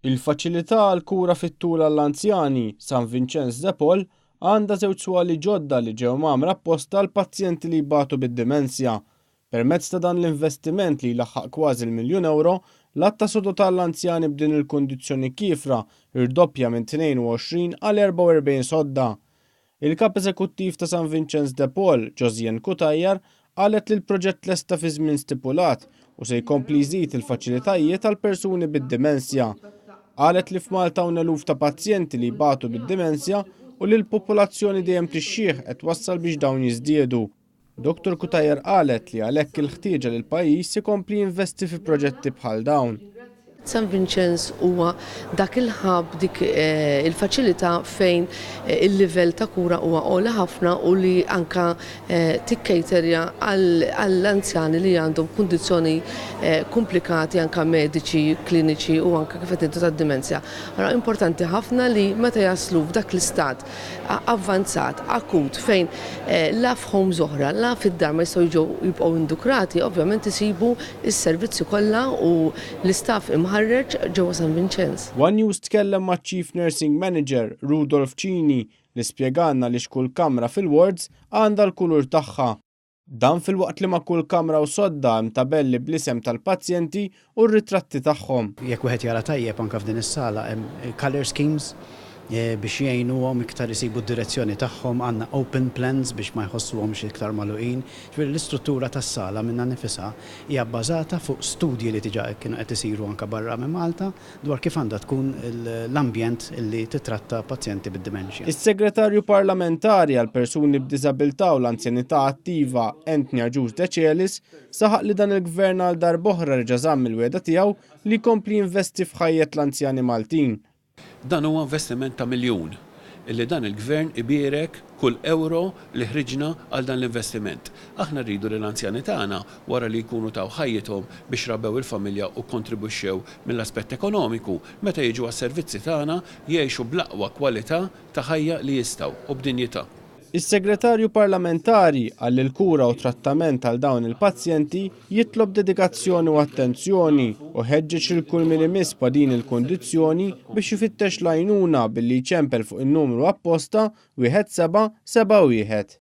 Il-faċilità għal kura fit-tul għall-anzjani San Vincenz de Paul għandha żewġ swali ġodda li ġew magħmla apposta għal pazjenti li jbatu bid-dimensja. Permezz ta' dan l-investiment li jlaħħaq kważi l-1,000,000 l-att ta' sodu tal-anzjani b'din il-kundizzjoni kiefra irdoppja minn 22 għal 44 sodda. Il-kap eżekuttiv ta' San Vincenz de Paul, Josien Kutajjar, qalet li l-proġett lesta fi żmien stipulat u se jkompli jżid il-faċilitajiet għal persuni bid-dimensja. Qalet li f'Malta hawn eluf ta' pazjenti li jbatu bid-dimensja u li l-popolazzjoni dejjem tixjih qed wassal biex dawn jiżdiedu. Dr. Kutajjar qalet li għalhekk il-ħtieġa li l-pajjiż ikompli jinvesti fi proġetti bħal dawn. San Vincenz huwa dak il-ħab dik il-faċilità fejn il-livell ta' kura huwa ogħla ħafna u li anka tikkejterja għall-anzjani li għandhom kundizzjoni komplikati anka mediċi, kliniċi u anka kif qed tad-dimensja. Allora importanti ħafna li meta jaslu f'dak l-istat avvanzat, akut fejn la f'homes oħra, la fid-dar ma jistgħu jibqgħu indukrati, ovvjament isibu s-servizzi kollha u l-istaff ħarreġ ġewwa San Vincenz. One News tkellem ma' Chief Nursing Manager Rudolf Cini li spjegalna li x'kull kamra fil-wards għandha l-kulur tagħha. Dan fil-waqt li ma' kull kamra u sodda hemm tabelli bl-isem tal-pazjenti u r-ritratti tagħhom. Jekk wieħed jara tajjeb anke f'din is-sala hemm color schemes biex jgħinuhom iktar isibu d-direzzjoni tagħhom, għandna open plans biex ma jħossuhomx iktar magħluqin. L-istruttura tas-sala minnha nifisha hija bbażata fuq studji li diġà kienu qed isiru anke barra minn Malta dwar kif għandha tkun l-ambjent illi titratta pazjenti bid-dimensja. Is-Segretarju Parlamentari għal persuni b'diżabilità u l-anzjanità attiva Anthony Arġus De Celis saħaq li dan il-Gvern għal darb'oħra reġa' żamm il-wegħda tiegħu li jkompli jinvesti f'ħajjet l-anzjani Maltin. Dan huwa investiment ta' miljun illi dan il-Gvern ibierek kull euro li ħriġna għal dan l-investiment. Aħna rridu li l-anzjani tagħna wara li jkunu taw ħajjithom biex rabbew il-familja u kontribwixxew mill-aspett ekonomiku meta jiġu għas-servizzi tagħna jgħixu bl-aqwa kwalità ta' ħajja li jistgħu u b'dinjità. Is-Segretarju Parlamentari għall il-kura u trattament għal dawn il-pazjenti jitlob dedikazzjoni u attenzjoni u ħeġġeġ il-kull min imiss pa' din il-kondizzjoni biex jifittex l-għajnuna billi jċempel fuq in-numru apposta 1771.